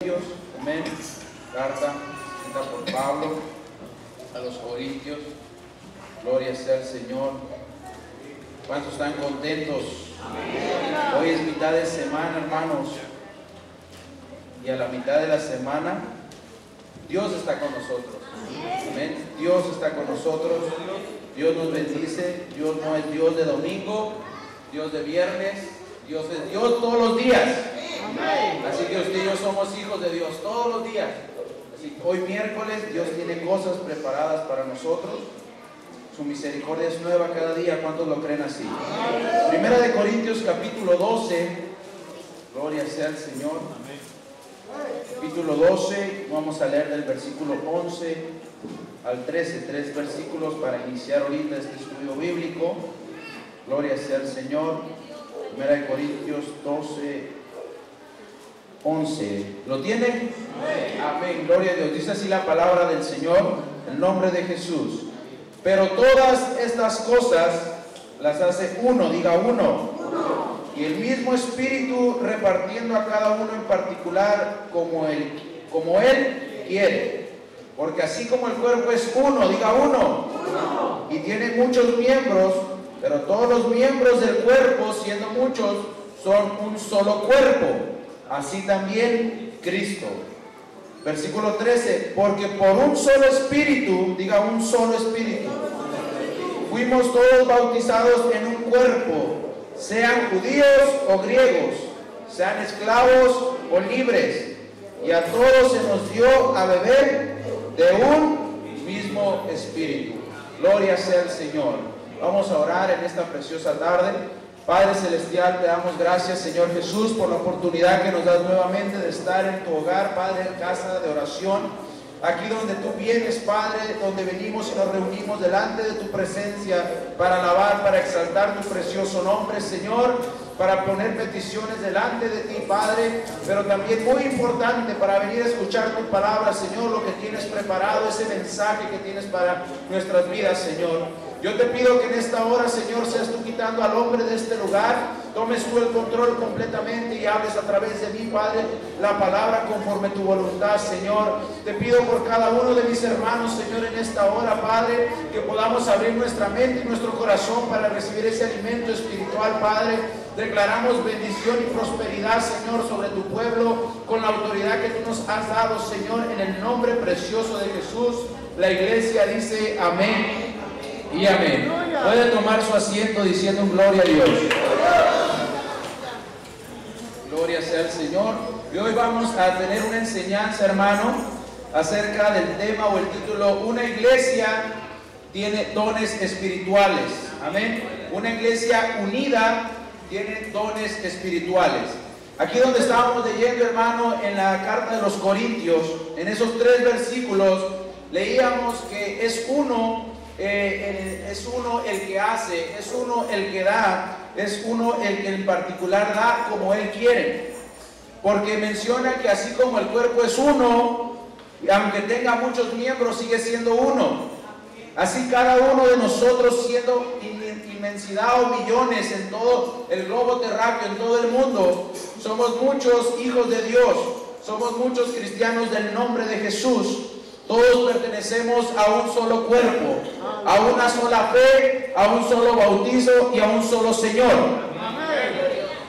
Corintios, amén. Carta escrita por Pablo a los Corintios. Gloria sea al Señor. ¿Cuántos están contentos? Amén. Hoy es mitad de semana, hermanos, y a la mitad de la semana Dios está con nosotros. Amén. Dios está con nosotros. Dios nos bendice. Dios no es Dios de domingo, Dios de viernes. Dios es Dios todos los días. Amén. Así que usted y yo somos hijos de Dios todos los días. Así que hoy miércoles Dios tiene cosas preparadas para nosotros. Su misericordia es nueva cada día. ¿Cuántos lo creen así? Primera de Corintios capítulo 12. Gloria sea al Señor. Capítulo 12. Vamos a leer del versículo 11 al 13. 3 versículos para iniciar ahorita este estudio bíblico. Gloria sea al Señor. Primera de Corintios 12, 11. ¿Lo tienen? Amén. Gloria a Dios. Dice así la palabra del Señor, en nombre de Jesús. Pero todas estas cosas las hace uno, diga uno. Y el mismo Espíritu repartiendo a cada uno en particular como Él quiere. Porque así como el cuerpo es uno, diga uno. Y tiene muchos miembros, pero todos los miembros del cuerpo, siendo muchos, son un solo cuerpo. Así también Cristo. Versículo 13. Porque por un solo espíritu, diga un solo espíritu, fuimos todos bautizados en un cuerpo, sean judíos o griegos, sean esclavos o libres, y a todos se nos dio a beber de un mismo espíritu. Gloria sea al Señor. Vamos a orar en esta preciosa tarde. Padre Celestial, te damos gracias, Señor Jesús, por la oportunidad que nos das nuevamente de estar en tu hogar, Padre, en casa de oración. Aquí donde tú vienes, Padre, donde venimos y nos reunimos delante de tu presencia para alabar, para exaltar tu precioso nombre, Señor, para poner peticiones delante de ti, Padre, pero también muy importante para venir a escuchar tu palabra, Señor, lo que tienes preparado, ese mensaje que tienes para nuestras vidas, Señor. Yo te pido que en esta hora, Señor, seas tú quitando al hombre de este lugar, tomes tú el control completamente y hables a través de mí, Padre, la palabra conforme tu voluntad, Señor. Te pido por cada uno de mis hermanos, Señor, en esta hora, Padre, que podamos abrir nuestra mente y nuestro corazón para recibir ese alimento espiritual, Padre. Declaramos bendición y prosperidad, Señor, sobre tu pueblo, con la autoridad que tú nos has dado, Señor, en el nombre precioso de Jesús. La iglesia dice amén y amén. Puede tomar su asiento diciendo un gloria a Dios. Gloria sea al Señor. Y hoy vamos a tener una enseñanza, hermano, acerca del tema o el título: una iglesia tiene dones espirituales. Amén. Una iglesia unida tiene dones espirituales. Aquí donde estábamos leyendo, hermano, en la carta de los Corintios, en esos 3 versículos, leíamos que es uno el que hace, es uno el que da, es uno el que en particular da como Él quiere. Porque menciona que así como el cuerpo es uno, y aunque tenga muchos miembros, sigue siendo uno. Así cada uno de nosotros, siendo inmensidad o millones en todo el globo terráqueo, en todo el mundo, somos muchos hijos de Dios, somos muchos cristianos del nombre de Jesús. Todos pertenecemos a un solo cuerpo, a una sola fe, a un solo bautizo y a un solo Señor.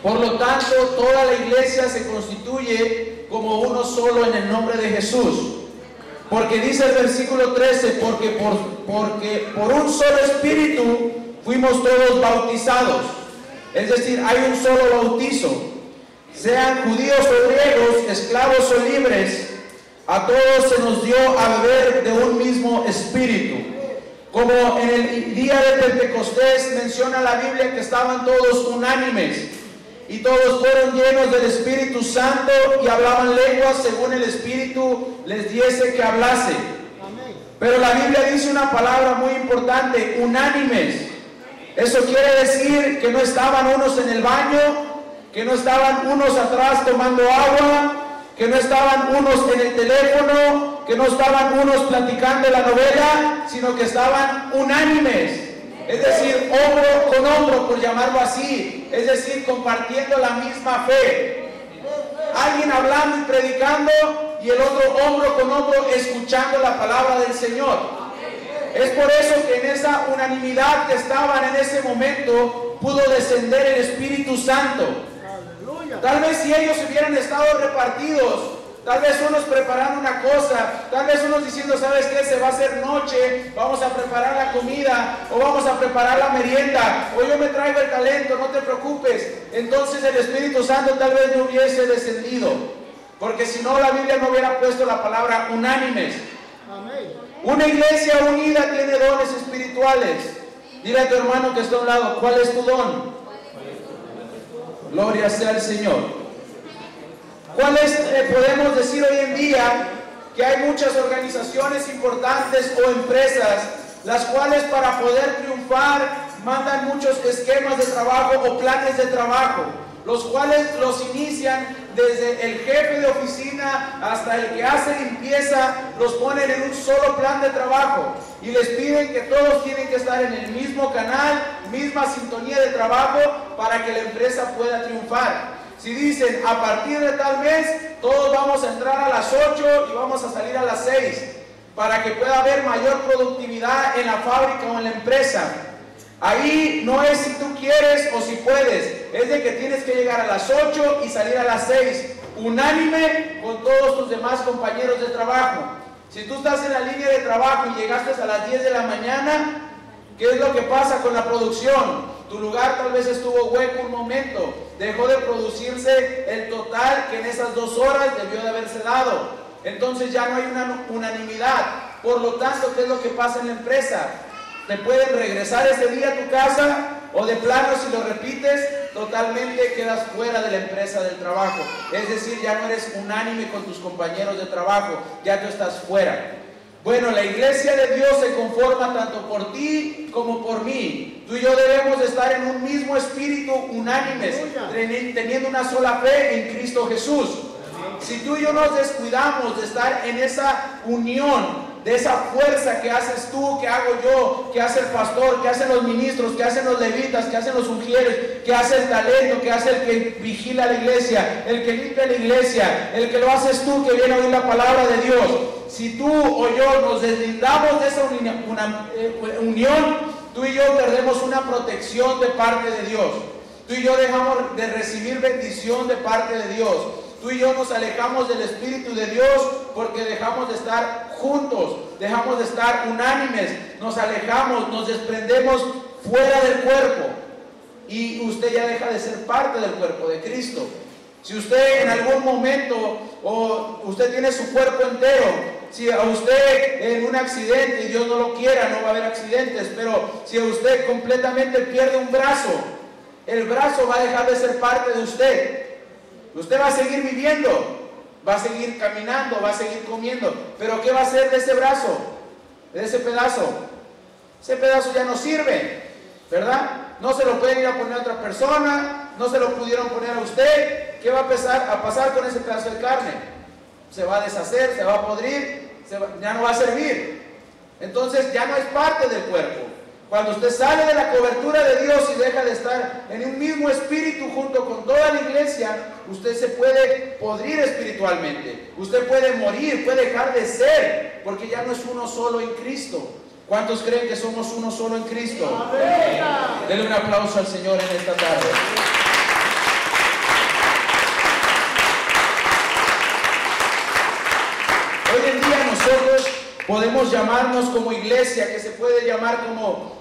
Por lo tanto, toda la iglesia se constituye como uno solo en el nombre de Jesús. Porque dice el versículo 13, porque por un solo espíritu fuimos todos bautizados. Es decir, hay un solo bautizo. Sean judíos o griegos, esclavos o libres, a todos se nos dio a beber de un mismo espíritu. Como en el día de Pentecostés menciona la Biblia que estaban todos unánimes y todos fueron llenos del Espíritu Santo y hablaban lenguas según el Espíritu les diese que hablase. Pero la Biblia dice una palabra muy importante: unánimes. Eso quiere decir que no estaban unos en el baño, que no estaban unos atrás tomando agua, que no estaban unos en el teléfono, que no estaban unos platicando la novela, sino que estaban unánimes. Es decir, hombro con hombro, por llamarlo así. Es decir, compartiendo la misma fe. Alguien hablando y predicando y el otro hombro con hombro escuchando la palabra del Señor. Es por eso que en esa unanimidad que estaban en ese momento pudo descender el Espíritu Santo. Tal vez si ellos hubieran estado repartidos, tal vez unos preparando una cosa, tal vez unos diciendo, ¿sabes qué? Se va a hacer noche, vamos a preparar la comida, o vamos a preparar la merienda, o yo me traigo el talento, no te preocupes. Entonces el Espíritu Santo tal vez no hubiese descendido, porque si no la Biblia no hubiera puesto la palabra unánimes. Una iglesia unida tiene dones espirituales. Dile a tu hermano que está a un lado, ¿cuál es tu don? Gloria sea al Señor. ¿Cuál es, podemos decir hoy en día que hay muchas organizaciones importantes o empresas las cuales para poder triunfar mandan muchos esquemas de trabajo o planes de trabajo, los cuales los inician desde el jefe de oficina hasta el que hace limpieza, los ponen en un solo plan de trabajo y les piden que todos tienen que estar en el mismo canal, misma sintonía de trabajo para que la empresa pueda triunfar. Si dicen a partir de tal mes todos vamos a entrar a las 8 y vamos a salir a las 6 para que pueda haber mayor productividad en la fábrica o en la empresa. Ahí no es si tú quieres o si puedes, es de que tienes que llegar a las 8 y salir a las 6, unánime con todos tus demás compañeros de trabajo. Si tú estás en la línea de trabajo y llegaste a las 10 de la mañana, ¿qué es lo que pasa con la producción? Tu lugar tal vez estuvo hueco un momento, dejó de producirse el total que en esas 2 horas debió de haberse dado. Entonces ya no hay una unanimidad. Por lo tanto, ¿qué es lo que pasa en la empresa? Te pueden regresar ese día a tu casa o de plano si lo repites, totalmente quedas fuera de la empresa del trabajo. Es decir, ya no eres unánime con tus compañeros de trabajo, ya tú estás fuera. Bueno, la iglesia de Dios se conforma tanto por ti como por mí. Tú y yo debemos de estar en un mismo espíritu, unánimes, teniendo una sola fe en Cristo Jesús. Si tú y yo nos descuidamos de estar en esa unión, de esa fuerza que haces tú, que hago yo, que hace el pastor, que hacen los ministros, que hacen los levitas, que hacen los ungieres, que hace el talento, que hace el que vigila la iglesia, el que limpia la iglesia, el que lo haces tú que viene a oír la palabra de Dios. Si tú o yo nos deslindamos de esa unión, tú y yo perdemos una protección de parte de Dios. Tú y yo dejamos de recibir bendición de parte de Dios. Tú y yo nos alejamos del Espíritu de Dios porque dejamos de estar juntos, dejamos de estar unánimes, nos alejamos, nos desprendemos fuera del cuerpo y usted ya deja de ser parte del cuerpo de Cristo. Si usted en algún momento o usted tiene su cuerpo entero, si a usted en un accidente, y Dios no lo quiera, no va a haber accidentes, pero si a usted completamente pierde un brazo, el brazo va a dejar de ser parte de usted. Usted va a seguir viviendo, va a seguir caminando, va a seguir comiendo, pero ¿qué va a hacer de ese brazo? De ese pedazo. Ese pedazo ya no sirve, ¿verdad? No se lo pueden ir a poner a otra persona, no se lo pudieron poner a usted. ¿Qué va a pasar con ese pedazo de carne? Se va a deshacer, se va a podrir, ya no va a servir. Entonces ya no es parte del cuerpo. Cuando usted sale de la cobertura de Dios y deja de estar en un mismo espíritu junto con toda la iglesia, usted se puede podrir espiritualmente. Usted puede morir, puede dejar de ser, porque ya no es uno solo en Cristo. ¿Cuántos creen que somos uno solo en Cristo? ¡Amén! Denle un aplauso al Señor en esta tarde. Hoy en día nosotros podemos llamarnos como iglesia, que se puede llamar como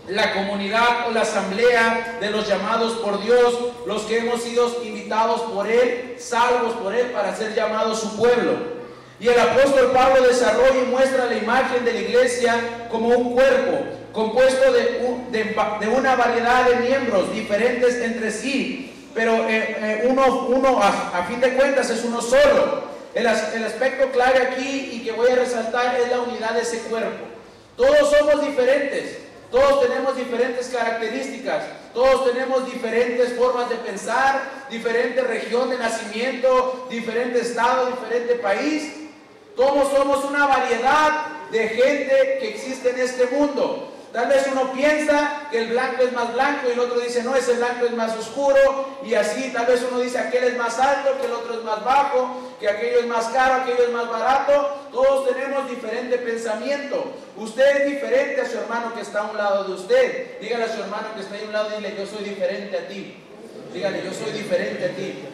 la comunidad o la asamblea de los llamados por Dios, los que hemos sido invitados por Él, salvos por Él para ser llamados su pueblo. Y el apóstol Pablo desarrolla y muestra la imagen de la iglesia como un cuerpo compuesto de una variedad de miembros diferentes entre sí, pero uno a fin de cuentas es uno solo. El aspecto clave aquí y que voy a resaltar es la unidad de ese cuerpo. Todos somos diferentes, todos tenemos diferentes características, todos tenemos diferentes formas de pensar, diferente región de nacimiento, diferente estado, diferente país. Todos somos una variedad de gente que existe en este mundo. Tal vez uno piensa que el blanco es más blanco y el otro dice, no, ese blanco es más oscuro, y así. Tal vez uno dice, aquel es más alto, que el otro es más bajo, que aquello es más caro, aquello es más barato. Todos tenemos diferente pensamiento. Usted es diferente a su hermano que está a un lado de usted. Dígale a su hermano que está ahí a un lado, dile, yo soy diferente a ti. Dígale, yo soy diferente a ti.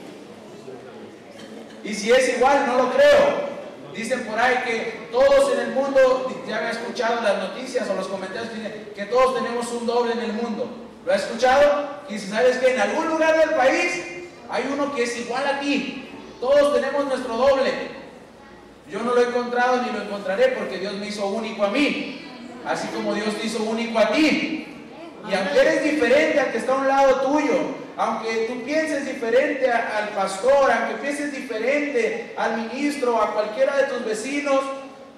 Y si es igual, no lo creo. Dicen por ahí que todos en el mundo, ya me han escuchado las noticias o los comentarios, dicen que todos tenemos un doble en el mundo. ¿Lo has escuchado? Y si sabes que en algún lugar del país hay uno que es igual a ti. Todos tenemos nuestro doble. Yo no lo he encontrado ni lo encontraré porque Dios me hizo único a mí, así como Dios te hizo único a ti. Y aunque eres diferente al que está a un lado tuyo, aunque tú pienses diferente al pastor, aunque pienses diferente al ministro o a cualquiera de tus vecinos,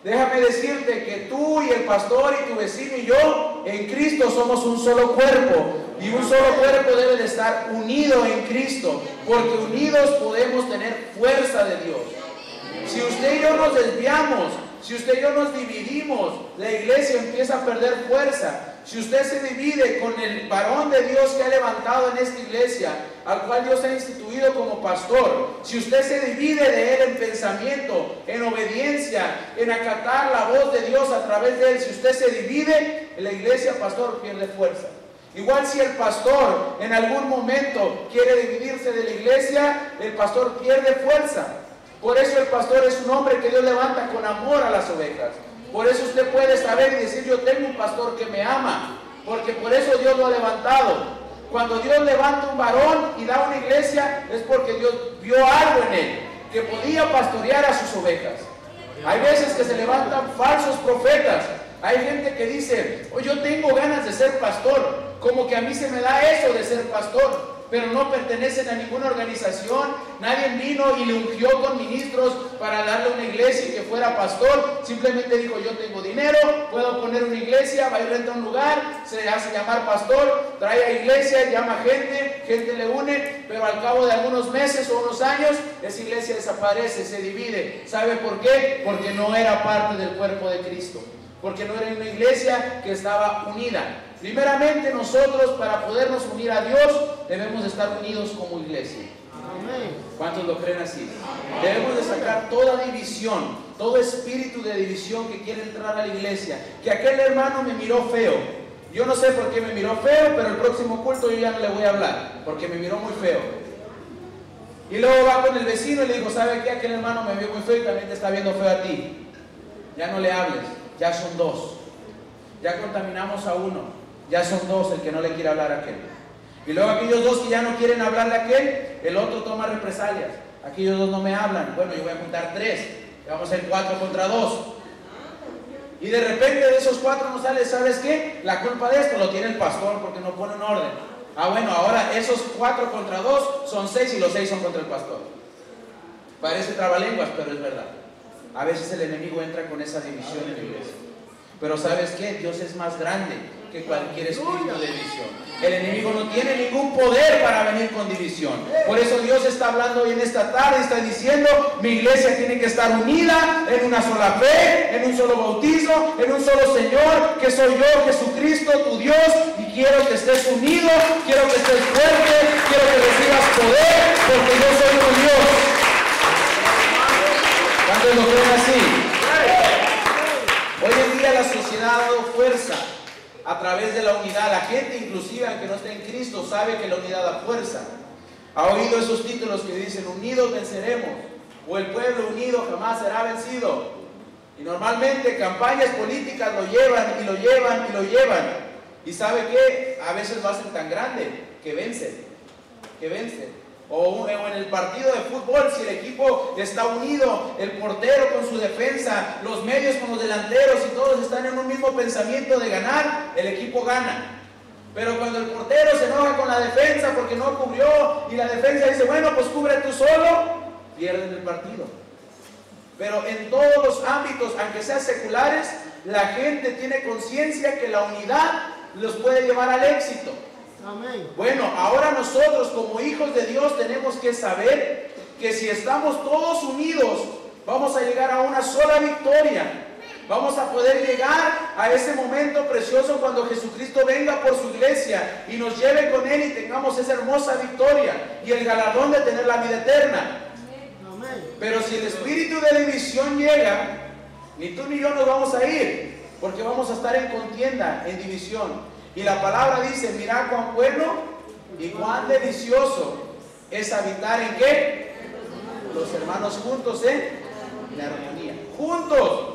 déjame decirte que tú y el pastor y tu vecino y yo en Cristo somos un solo cuerpo, y un solo cuerpo debe de estar unido en Cristo, porque unidos podemos tener fuerza de Dios. Si usted y yo nos desviamos, si usted y yo nos dividimos, la iglesia empieza a perder fuerza. Si usted se divide con el varón de Dios que ha levantado en esta iglesia, al cual Dios ha instituido como pastor, si usted se divide de él en pensamiento, en obediencia, en acatar la voz de Dios a través de él, si usted se divide, la iglesia, pastor, pierde fuerza. Igual si el pastor en algún momento quiere dividirse de la iglesia, el pastor pierde fuerza. Por eso el pastor es un hombre que Dios levanta con amor a las ovejas. Por eso usted puede saber y decir, yo tengo un pastor que me ama, porque por eso Dios lo ha levantado. Cuando Dios levanta un varón y da una iglesia, es porque Dios vio algo en él, que podía pastorear a sus ovejas. Hay veces que se levantan falsos profetas. Hay gente que dice, oh, yo tengo ganas de ser pastor, como que a mí se me da eso de ser pastor, pero no pertenecen a ninguna organización. Nadie vino y le ungió con ministros para darle una iglesia y que fuera pastor. Simplemente dijo, yo tengo dinero, puedo poner una iglesia, va y renta un lugar, se hace llamar pastor, trae a iglesia, llama gente, gente le une, pero al cabo de algunos meses o unos años, esa iglesia desaparece, se divide. ¿Sabe por qué? Porque no era parte del cuerpo de Cristo, porque no era una iglesia que estaba unida. Primeramente nosotros, para podernos unir a Dios, debemos de estar unidos como iglesia. Amén. ¿Cuántos lo creen así? Amén. Debemos de sacar toda división, todo espíritu de división que quiere entrar a la iglesia. Que aquel hermano me miró feo. Yo no sé por qué me miró feo, pero el próximo culto yo ya no le voy a hablar, porque me miró muy feo. Y luego va con el vecino y le dijo, ¿sabe qué? Aquel hermano me vio muy feo y también te está viendo feo a ti. Ya no le hables, ya son dos. Ya contaminamos a uno. Ya son dos el que no le quiere hablar a aquel. Y luego aquellos dos que ya no quieren hablarle a aquel, el otro toma represalias. Aquellos dos no me hablan. Bueno, yo voy a juntar tres. Vamos a ser 4 contra 2. Y de repente de esos 4 no sale, ¿sabes qué? La culpa de esto lo tiene el pastor porque no pone en orden. Ah, bueno, ahora esos 4 contra 2 son 6 y los 6 son contra el pastor. Parece trabalenguas, pero es verdad. A veces el enemigo entra con esa división en la iglesia. Pero ¿sabes qué? Dios es más grande que cualquier espíritu de división. El enemigo no tiene ningún poder para venir con división. Por eso Dios está hablando hoy en esta tarde, está diciendo, mi iglesia tiene que estar unida en una sola fe, en un solo bautismo, en un solo Señor, que soy yo, Jesucristo, tu Dios, y quiero que estés unido, quiero que estés fuerte, quiero que recibas poder, porque yo soy tu Dios. ¿Cuántos lo creen así? Hoy en día la sociedad ha dado fuerza a través de la unidad. La gente, inclusive aunque no esté en Cristo, sabe que la unidad da fuerza. Ha oído esos títulos que dicen, unidos venceremos, o el pueblo unido jamás será vencido. Y normalmente campañas políticas lo llevan y lo llevan y lo llevan. Y ¿sabe qué? A veces lo hacen tan grande que vencen, que vencen. O en el partido de fútbol, si el equipo está unido, el portero con su defensa, los medios con los delanteros y todos están en un mismo pensamiento de ganar, el equipo gana. Pero cuando el portero se enoja con la defensa porque no cubrió y la defensa dice, bueno, pues cubre tú solo, pierden el partido. Pero en todos los ámbitos, aunque sean seculares, la gente tiene conciencia que la unidad los puede llevar al éxito. Amén. Bueno, ahora nosotros como hijos de Dios tenemos que saber que si estamos todos unidos, vamos a llegar a una sola victoria. Vamos a poder llegar a ese momento precioso cuando Jesucristo venga por su iglesia y nos lleve con Él y tengamos esa hermosa victoria y el galardón de tener la vida eterna. Pero si el espíritu de división llega, ni tú ni yo nos vamos a ir, porque vamos a estar en contienda, en división. Y la palabra dice, mirad cuán bueno y cuán delicioso es habitar ¿en qué? Los hermanos juntos en armonía. Juntos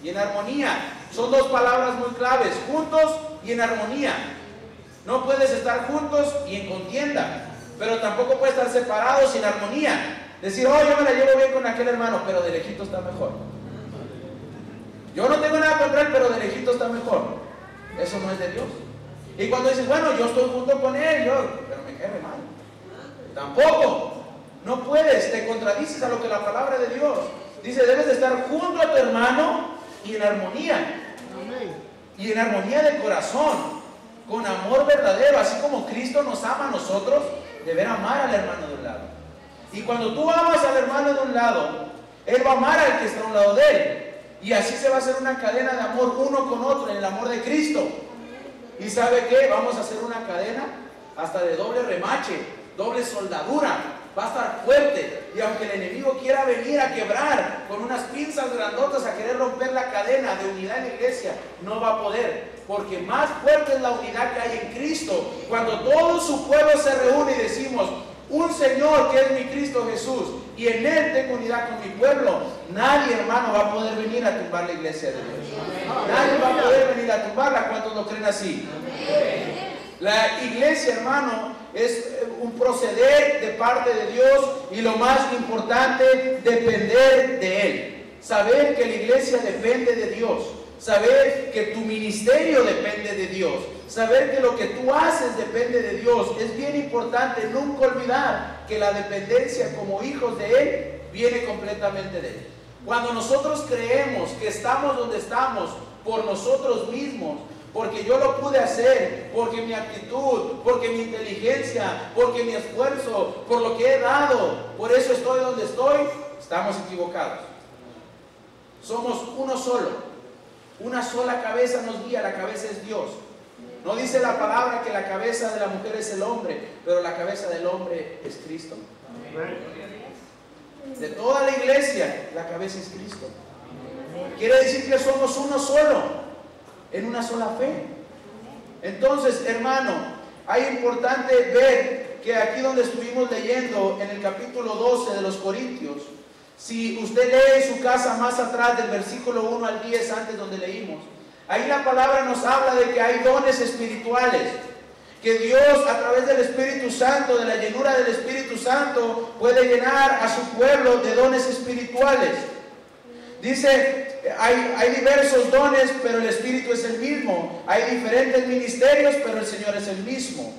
y en armonía. Son dos palabras muy claves, juntos y en armonía. No puedes estar juntos y en contienda, pero tampoco puedes estar separados sin armonía. Decir, oh, yo me la llevo bien con aquel hermano, pero de lejito está mejor. Yo no tengo nada contra él, pero de lejito está mejor. Eso no es de Dios. Y cuando dices, bueno, yo estoy junto con él, pero me cae mal. Tampoco. No puedes, te contradices a lo que la palabra de Dios dice. Debes de estar junto a tu hermano y en armonía. Y en armonía de corazón, con amor verdadero, así como Cristo nos ama a nosotros, deber amar al hermano de un lado. Y cuando tú amas al hermano de un lado, él va a amar al que está a un lado de él. Y así se va a hacer una cadena de amor uno con otro en el amor de Cristo. ¿Y sabe qué? Vamos a hacer una cadena hasta de doble remache, doble soldadura. Va a estar fuerte. Y aunque el enemigo quiera venir a quebrar con unas pinzas grandotas a querer romper la cadena de unidad en la iglesia, no va a poder. Porque más fuerte es la unidad que hay en Cristo. Cuando todo su pueblo se reúne y decimos, un Señor que es mi Cristo Jesús, y en Él tengo unidad con mi pueblo, nadie, hermano, va a poder venir a tumbar la iglesia de Dios. Nadie va a poder venir a tumbarla. ¿Cuántos lo creen así? La iglesia, hermano, es un proceder de parte de Dios, y lo más importante, depender de Él. Saber que la iglesia depende de Dios. Saber que tu ministerio depende de Dios. Saber que lo que tú haces depende de Dios. Es bien importante nunca olvidar que la dependencia como hijos de Él viene completamente de Él. Cuando nosotros creemos que estamos donde estamos por nosotros mismos, porque yo lo pude hacer, porque mi actitud, porque mi inteligencia, porque mi esfuerzo, por lo que he dado, por eso estoy donde estoy, estamos equivocados. Somos uno solo. Una sola cabeza nos guía, la cabeza es Dios. No dice la palabra que la cabeza de la mujer es el hombre, pero la cabeza del hombre es Cristo. De toda la iglesia, la cabeza es Cristo. Quiere decir que somos uno solo, en una sola fe. Entonces, hermano, hay importante ver que aquí donde estuvimos leyendo, en el capítulo 12 de los Corintios, si usted lee en su casa más atrás del versículo 1 al 10, antes donde leímos, ahí la palabra nos habla de que hay dones espirituales, que Dios a través del Espíritu Santo, de la llenura del Espíritu Santo, puede llenar a su pueblo de dones espirituales. Dice, hay diversos dones, pero el Espíritu es el mismo. Hay diferentes ministerios, pero el Señor es el mismo.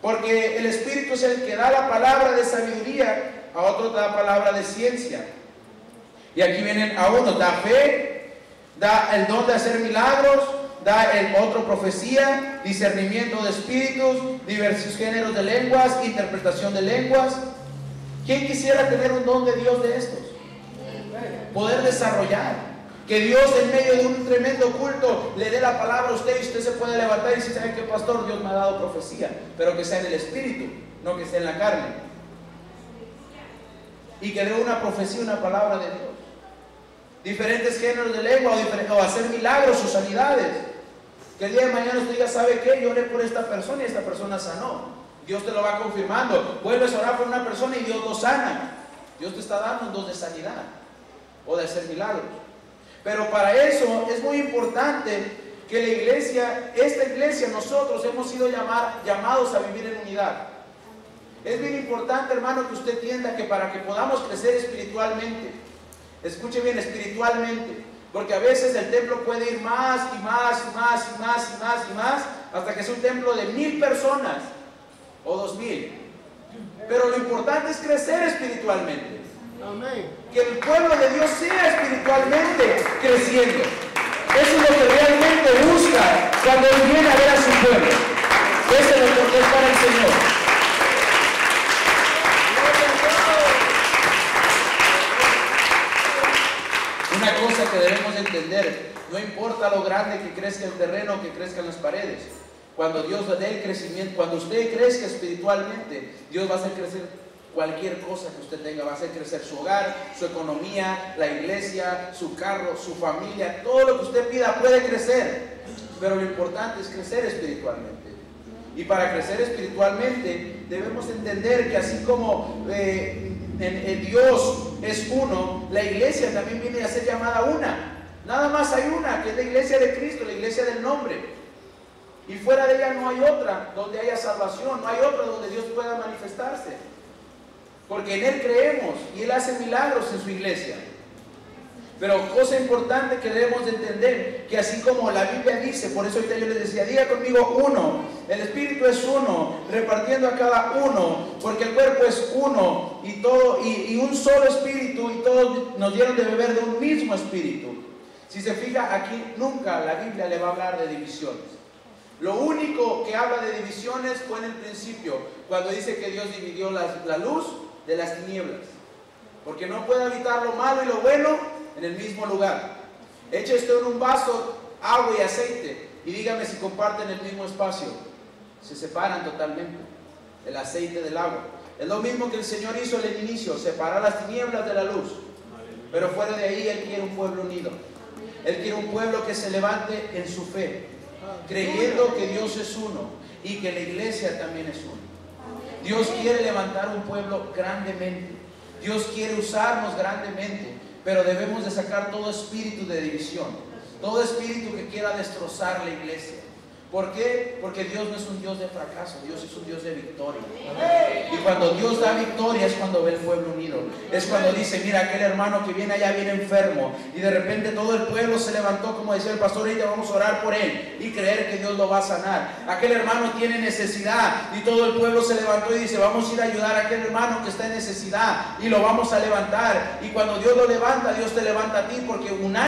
Porque el Espíritu es el que da la palabra de sabiduría, a otro da palabra de ciencia. Y aquí vienen a uno, da fe, da el don de hacer milagros, da el otro profecía, discernimiento de espíritus, diversos géneros de lenguas, interpretación de lenguas. ¿Quién quisiera tener un don de Dios de estos? Poder desarrollar. Que Dios en medio de un tremendo culto le dé la palabra a usted y usted se puede levantar y decir, ¿sabe qué, pastor? Dios me ha dado profecía, pero que sea en el espíritu, no que sea en la carne. Y que dé una profecía, una palabra de Dios. Diferentes géneros de lengua o hacer milagros o sanidades. Que el día de mañana usted diga, ¿sabe qué? Yo oré por esta persona y esta persona sanó. Dios te lo va confirmando. Vuelves a orar por una persona y Dios lo sana. Dios te está dando un don de sanidad o de hacer milagros. Pero para eso es muy importante que la iglesia, esta iglesia, nosotros hemos sido llamados a vivir en unidad. Es bien importante, hermano, que usted entienda que para que podamos crecer espiritualmente, escuche bien, espiritualmente, porque a veces el templo puede ir más y más y más y más y más y más, hasta que sea un templo de 1000 personas o 2000. Pero lo importante es crecer espiritualmente. Que el pueblo de Dios sea espiritualmente creciendo. Eso es lo que realmente busca cuando Él viene a ver a su pueblo. Ese es lo que es para el Señor. Una cosa que debemos entender: no importa lo grande que crezca el terreno, que crezcan las paredes. Cuando Dios le dé el crecimiento, cuando usted crezca espiritualmente, Dios va a hacer crecer cualquier cosa que usted tenga. Va a hacer crecer su hogar, su economía, la iglesia, su carro, su familia. Todo lo que usted pida puede crecer, pero lo importante es crecer espiritualmente. Y para crecer espiritualmente debemos entender que así como Dios es uno, la iglesia también viene a ser llamada una. Nada más hay una, que es la iglesia de Cristo, la iglesia del nombre. Y fuera de ella no hay otra donde haya salvación, no hay otra donde Dios pueda manifestarse. Porque en Él creemos y Él hace milagros en su iglesia. Pero cosa importante que debemos de entender, que así como la Biblia dice, por eso ahorita yo les decía, diga conmigo uno, el Espíritu es uno, repartiendo a cada uno, porque el cuerpo es uno, y todo, y un solo Espíritu, y todos nos dieron de beber de un mismo Espíritu. Si se fija, aquí nunca la Biblia le va a hablar de divisiones. Lo único que habla de divisiones fue en el principio, cuando dice que Dios dividió la luz de las tinieblas, porque no puede habitar lo malo y lo bueno en el mismo lugar. Eche esto en un vaso, agua y aceite, y dígame si comparten el mismo espacio. Se separan totalmente, el aceite del agua. Es lo mismo que el Señor hizo en el inicio, separar las tinieblas de la luz. Pero fuera de ahí Él quiere un pueblo unido. Él quiere un pueblo que se levante en su fe, creyendo que Dios es uno y que la iglesia también es uno. Dios quiere levantar un pueblo grandemente. Dios quiere usarnos grandemente, pero debemos de sacar todo espíritu de división, todo espíritu que quiera destrozar la iglesia. ¿Por qué? Porque Dios no es un Dios de fracaso, Dios es un Dios de victoria. Y cuando Dios da victoria es cuando ve el pueblo unido. Es cuando dice, mira, aquel hermano que viene allá viene enfermo, y de repente todo el pueblo se levantó, como decía el pastor, ahorita vamos a orar por él y creer que Dios lo va a sanar. Aquel hermano tiene necesidad, y todo el pueblo se levantó y dice, vamos a ir a ayudar a aquel hermano que está en necesidad, y lo vamos a levantar. Y cuando Dios lo levanta, Dios te levanta a ti, porque unánime